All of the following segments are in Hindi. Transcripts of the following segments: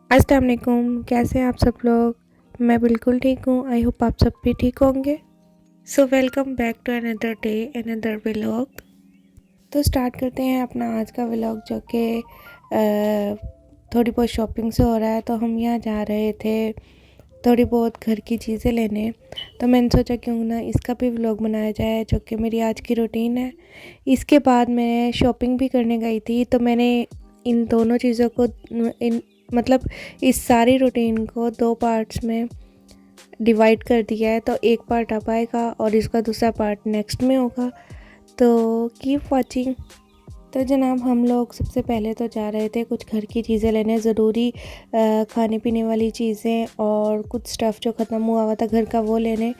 अस्सलाम वालेकुम, कैसे हैं आप सब लोग। मैं बिल्कुल ठीक हूँ। आई होप आप सब भी ठीक होंगे। So welcome back to another day another vlog. तो स्टार्ट करते हैं अपना आज का व्लॉग, जो कि थोड़ी बहुत शॉपिंग से हो रहा है। तो हम यहाँ जा रहे थे थोड़ी बहुत घर की चीज़ें लेने। तो मैंने सोचा क्यों ना इसका भी व्लॉग बनाया जाए, जो कि मेरी आज की रूटीन है। इसके बाद मैं शॉपिंग भी करने गई थी, तो मैंने इन दोनों चीज़ों को इन मतलब इस सारी रूटीन को दो पार्ट्स में डिवाइड कर दिया है। तो एक पार्ट अब आएगा और इसका दूसरा पार्ट नेक्स्ट में होगा। तो कीप वाचिंग। तो जनाब, हम लोग सबसे पहले तो जा रहे थे कुछ घर की चीज़ें लेने, ज़रूरी खाने पीने वाली चीज़ें और कुछ स्टफ़ जो ख़त्म हुआ था घर का, वो लेने।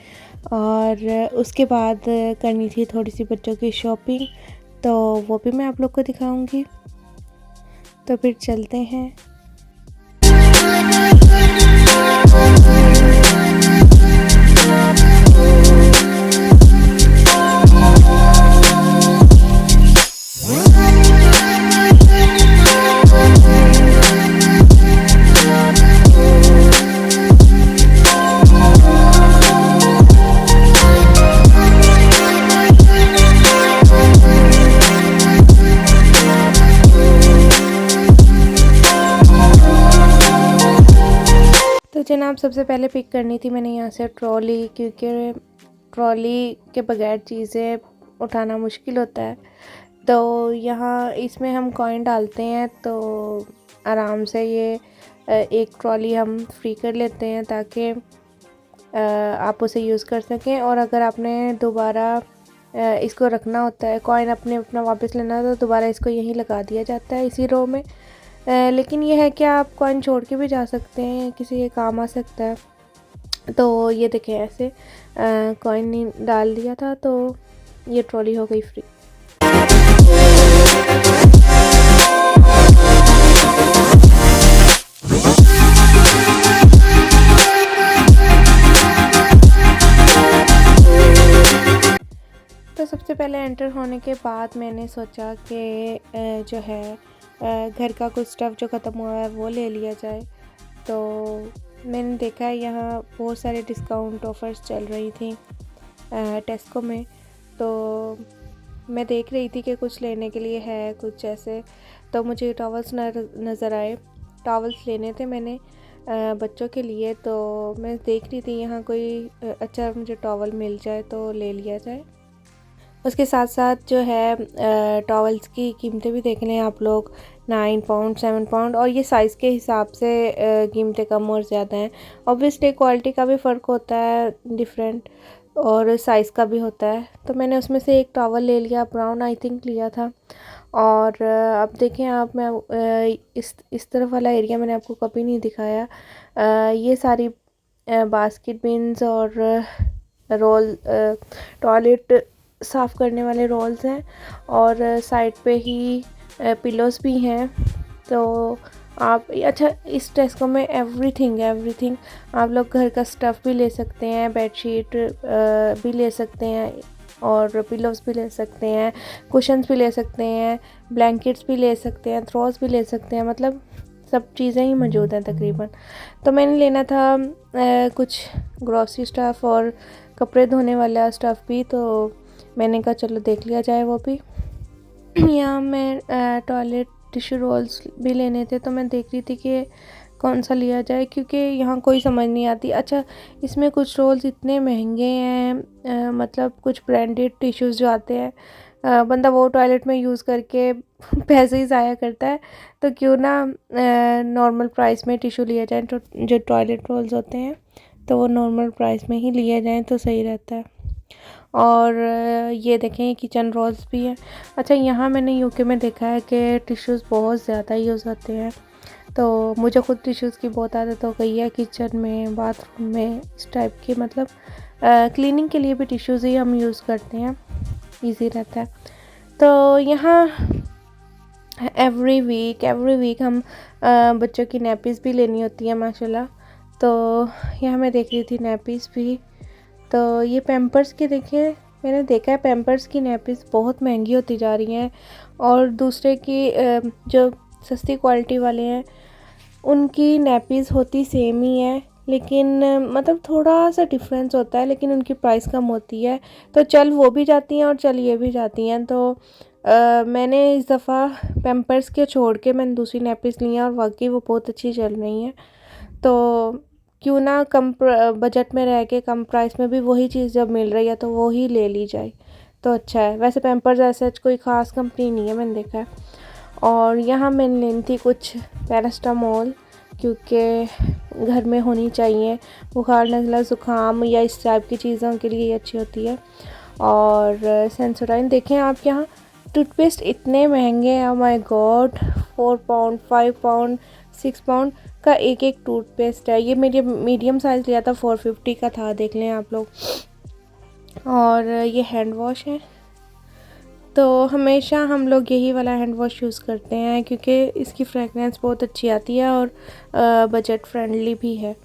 और उसके बाद करनी थी थोड़ी सी बच्चों की शॉपिंग, तो वो भी मैं आप लोग को दिखाऊंगी। तो फिर चलते हैं। तो जनाब, सबसे पहले पिक करनी थी मैंने यहाँ से ट्रॉली, क्योंकि ट्रॉली के बगैर चीज़ें उठाना मुश्किल होता है। तो यहाँ इसमें हम कॉइन डालते हैं तो आराम से ये एक ट्रॉली हम फ्री कर लेते हैं, ताकि आप उसे यूज़ कर सकें। और अगर आपने दोबारा इसको रखना होता है, कॉइन अपना वापस लेना है, तो दोबारा इसको यहीं लगा दिया जाता है इसी रो में। लेकिन यह है कि आप कॉइन छोड़ के भी जा सकते हैं, किसी के काम आ सकता है। तो ये देखें, ऐसे कॉइन डाल दिया था तो ये ट्रॉली हो गई फ्री। तो सबसे पहले एंटर होने के बाद मैंने सोचा कि जो है घर का कुछ स्टफ़ जो ख़त्म हुआ है वो ले लिया जाए। तो मैंने देखा है यहाँ बहुत सारे डिस्काउंट ऑफ़र्स चल रही थी टेस्को में। तो मैं देख रही थी कि कुछ लेने के लिए है कुछ ऐसे। तो मुझे टॉवल्स नज़र आए। टॉवल्स लेने थे मैंने बच्चों के लिए। तो मैं देख रही थी यहाँ कोई अच्छा मुझे टॉवल मिल जाए तो ले लिया जाए। उसके साथ साथ जो है टॉवल्स की कीमतें भी देख लें आप लोग, 9 पाउंड 7 पाउंड, और ये साइज़ के हिसाब से कीमतें कम और ज़्यादा हैं। ऑब्वियसली क्वालिटी का भी फ़र्क होता है डिफरेंट, और साइज़ का भी होता है। तो मैंने उसमें से एक टॉवल ले लिया, ब्राउन आई थिंक लिया था। और अब देखें आप, मैं इस तरफ वाला एरिया मैंने आपको कभी नहीं दिखाया। ये सारी बास्केट बिन्स और रोल टॉयलेट साफ़ करने वाले रोल्स हैं, और साइड पे ही पिलोस भी हैं। तो आप अच्छा, इस टेस्को में एवरीथिंग आप लोग घर का स्टफ़ भी ले सकते हैं, बेडशीट भी ले सकते हैं, और पिलोस भी ले सकते हैं, कुशन्स भी ले सकते हैं, ब्लैंकेट्स भी ले सकते हैं, थ्रोस भी ले सकते हैं। मतलब सब चीज़ें ही मौजूद हैं तकरीबन। तो मैंने लेना था कुछ ग्रॉसरी स्टफ़ और कपड़े धोने वाला स्टफ़ भी। तो मैंने कहा चलो देख लिया जाए वो भी। यहाँ मैं टॉयलेट टिश्यू रोल्स भी लेने थे, तो मैं देख रही थी कि कौन सा लिया जाए, क्योंकि यहाँ कोई समझ नहीं आती। अच्छा, इसमें कुछ रोल्स इतने महंगे हैं, मतलब कुछ ब्रांडेड टिश्यूज़ जो आते हैं, बंदा वो टॉयलेट में यूज़ करके पैसे ही ज़ाया करता है। तो क्यों ना नॉर्मल प्राइस में टिश्यू लिया जाए। तो जो टॉयलेट रोल्स होते हैं तो वो नॉर्मल प्राइस में ही लिए जाएँ तो सही रहता है। और ये देखें, किचन रोल्स भी हैं। अच्छा, यहाँ मैंने यूके में देखा है कि टिश्यूज़ बहुत ज़्यादा यूज़ होते हैं। तो मुझे खुद टिश्यूज़ की बहुत आदत हो गई है, किचन में, बाथरूम में, इस टाइप की। मतलब क्लीनिंग के लिए भी टिश्यूज़ ही हम यूज़ करते हैं, इजी रहता है। तो यहाँ एवरी वीक हम बच्चों की नैपीज़ भी लेनी होती है माशाल्लाह। तो यहाँ मैं देख रही थी नैपीज़ भी। तो ये पैम्पर्स की देखिए, मैंने देखा है पैम्पर्स की नैपीज़ बहुत महंगी होती जा रही हैं, और दूसरे की जो सस्ती क्वालिटी वाले हैं उनकी नैपीज़ होती सेम ही है, लेकिन मतलब थोड़ा सा डिफरेंस होता है, लेकिन उनकी प्राइस कम होती है। तो चल वो भी जाती हैं और चल ये भी जाती हैं। तो मैंने इस दफ़ा पैम्पर्स के छोड़ के मैंने दूसरी नैपीज़ ली हैं और वाकई वो बहुत अच्छी चल रही हैं। तो क्यों ना कम बजट में रह के कम प्राइस में भी वही चीज़ जब मिल रही है तो वो ही ले ली जाए, तो अच्छा है। वैसे पैम्पर्स ऐसे कोई ख़ास कंपनी नहीं है, मैंने देखा है। और यहाँ मैंने लेनी थी कुछ पैरास्टामोल, क्योंकि घर में होनी चाहिए, बुखार नज़ला ज़ुकाम या इस टाइप की चीज़ों के लिए ये अच्छी होती है। और सेंसोडाइन देखें आप, यहाँ टूथपेस्ट इतने महंगे हैं, my God, 4 pound 5 pound 6 pound का एक एक टूथपेस्ट है। ये मेरे मीडियम साइज़ लिया था, 450 का था, देख लें आप लोग। और ये हैंड वॉश है, तो हमेशा हम लोग यही वाला हैंड वॉश यूज़ करते हैं क्योंकि इसकी फ्रेगनेंस बहुत अच्छी आती है और बजट फ्रेंडली भी है।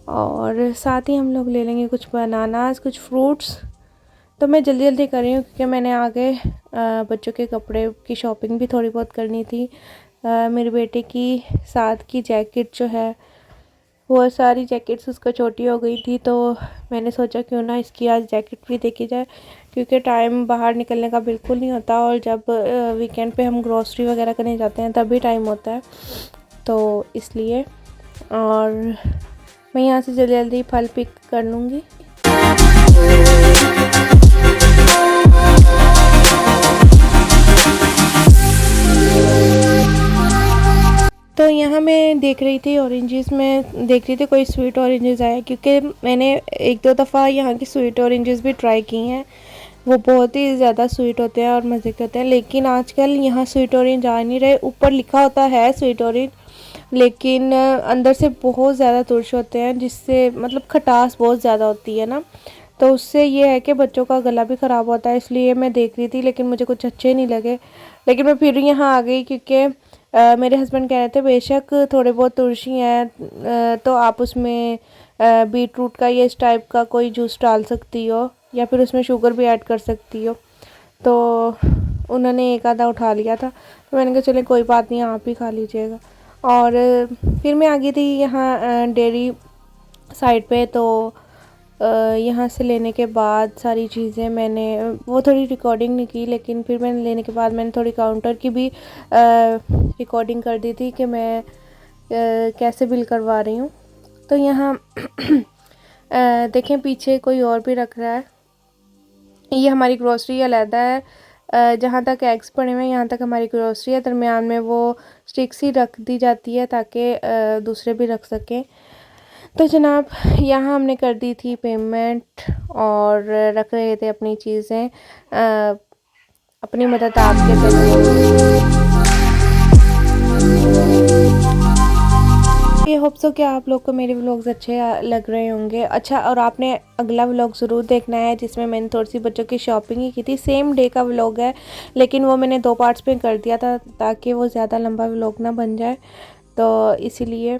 और साथ ही हम लोग ले लेंगे कुछ बनानास, कुछ फ्रूट्स। तो मैं जल्दी जल्दी कर रही हूँ क्योंकि मैंने आगे बच्चों के कपड़े की शॉपिंग भी थोड़ी बहुत करनी थी। मेरे बेटे की साथ की जैकेट जो है, वो सारी जैकेट्स उसको छोटी हो गई थी, तो मैंने सोचा क्यों ना इसकी आज जैकेट भी देखी जाए, क्योंकि टाइम बाहर निकलने का बिल्कुल नहीं होता। और जब वीकेंड पे हम ग्रॉसरी वगैरह करने जाते हैं तभी टाइम होता है, तो इसलिए। और मैं यहाँ से जल्दी जल्दी फल पिक कर लूँगी। तो यहाँ मैं देख रही थी ऑरेंजेस में, देख रही थी कोई स्वीट ऑरेंजेस आए, क्योंकि मैंने एक दो दफ़ा यहाँ की स्वीट ऑरेंजेस भी ट्राई की हैं। वो बहुत ही ज़्यादा स्वीट होते हैं और मज़े के होते हैं, लेकिन आजकल यहाँ स्वीट ऑरेंज आ नहीं रहे। ऊपर लिखा होता है स्वीट ऑरेंज, लेकिन अंदर से बहुत ज़्यादा तुरश होते हैं, जिससे मतलब खटास बहुत ज़्यादा होती है ना, तो उससे ये है कि बच्चों का गला भी ख़राब होता है। इसलिए मैं देख रही थी, लेकिन मुझे कुछ अच्छे नहीं लगे, लेकिन मैं फिर यहाँ आ गई क्योंकि मेरे हस्बैंड कह रहे थे बेशक थोड़े बहुत तुलसी हैं तो आप उसमें बीट रूट का या इस टाइप का कोई जूस डाल सकती हो, या फिर उसमें शुगर भी ऐड कर सकती हो। तो उन्होंने एक आधा उठा लिया था, तो मैंने कहा चले कोई बात नहीं, आप ही खा लीजिएगा। और फिर मैं आ गई थी यहाँ डेयरी साइड पे। तो यहाँ से लेने के बाद सारी चीज़ें मैंने वो थोड़ी रिकॉर्डिंग नहीं की, लेकिन फिर मैंने लेने के बाद मैंने थोड़ी काउंटर की भी रिकॉर्डिंग कर दी थी कि मैं कैसे बिल करवा रही हूँ। तो यहाँ देखें पीछे कोई और भी रख रहा है। ये हमारी ग्रोसरी अलहदा है, जहाँ तक एग्स पड़े हुए हैं यहाँ तक हमारी ग्रोसरी है, दरमियान में वो स्टिक्स ही रख दी जाती है ताकि दूसरे भी रख सकें। तो जनाब यहाँ हमने कर दी थी पेमेंट और रख रहे थे अपनी चीज़ें, अपनी मदद आपके ज़रिए। ये होप सो कि आप लोग को मेरे व्लॉग्स अच्छे लग रहे होंगे। अच्छा, और आपने अगला व्लॉग ज़रूर देखना है जिसमें मैंने थोड़ी सी बच्चों की शॉपिंग ही की थी। सेम डे का व्लॉग है, लेकिन वो मैंने 2 पार्ट्स में कर दिया था ताकि वो ज़्यादा लंबा व्लॉग ना बन जाए, तो इसीलिए।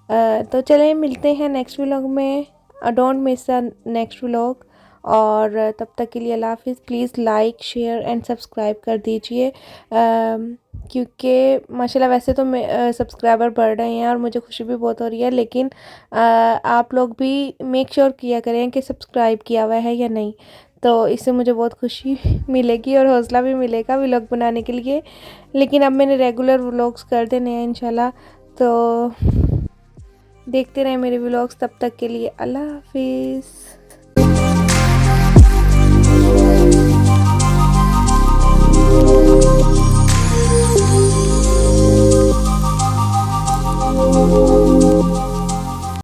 तो चलें मिलते हैं नेक्स्ट व्लॉग में। Don't miss the next vlog. और तब तक के लिए अल्लाह हाफ़िज़। Please like share and subscribe कर दीजिए, क्योंकि माशाल्लाह वैसे तो सब्सक्राइबर बढ़ रहे हैं और मुझे खुशी भी बहुत हो रही है, लेकिन आप लोग भी मेक श्योर किया करें कि सब्सक्राइब किया हुआ है या नहीं, तो इससे मुझे बहुत खुशी मिलेगी और हौसला भी मिलेगा व्लॉग बनाने के लिए। लेकिन अब मैंने रेगुलर व्लॉग्स कर देने हैं इंशाल्लाह, तो देखते रहें मेरे व्लॉग्स। तब तक के लिए अल्लाह हाफ़िज़।